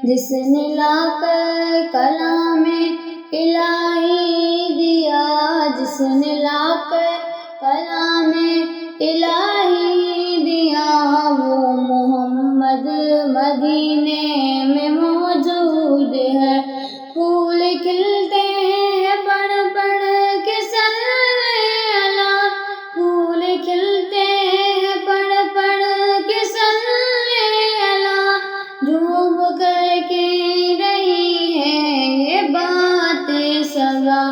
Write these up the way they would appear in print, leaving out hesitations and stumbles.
جس نے لا کر کلام الہی دیا، جس نے لا کر کلام الہی دیا، وہ محمد مدینے میں موجود ہے۔ پھول کھلتے ہیں پڑھ پڑھ کے صلی اللہ، پھول کھلتے ہیں پڑھ پڑھ کے صلی اللہ، جھوم کر کے رہی ہے یہ بات سگا،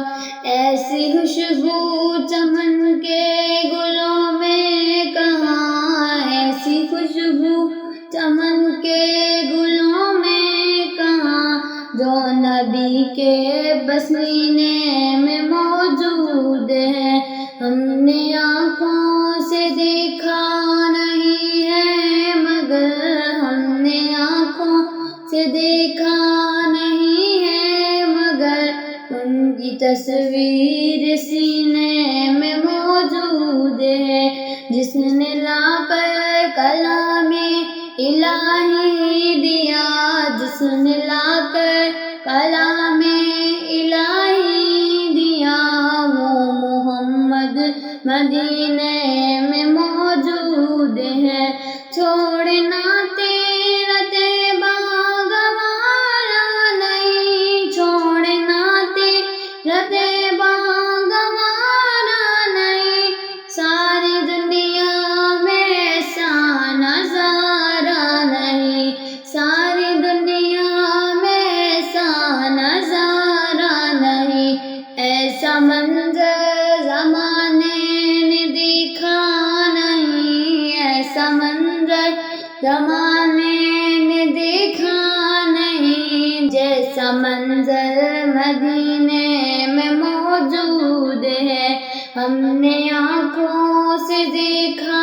ایسی خوشبو چمن کے گلوں میں کہاں، ایسی خوشبو چمن کے گلوں میں کہاں، جو نبی کے پسینے میں موجود ہے۔ ہم نے آنکھوں سے دیکھا نہیں ہے مگر، ہم نے آنکھوں سے دیکھا نہیں ہے مگر، ان کی تصویر سینے میں موجود ہے۔ جس نے لا کر کلام الہی دیا، جس نے لا کر کلام الہی دیا، وہ محمد مدینے میں موجود ہے۔ چھوڑنا تیرا طیبہ گوارا نہیں، چھوڑنا تیرا طیبہ گوارا نہیں، ساری دنیا میں ایسا نظارہ نہیں، ساری دنیا میں ایسا نظارہ نہیں، ایسا منظر زمانے نے دیکھا نہیں، ایسا منظر زمانے نے دیکھا نہیں، جیسا منظر مدینے میں موجود ہے۔ ہم نے آنکھوں سے دیکھا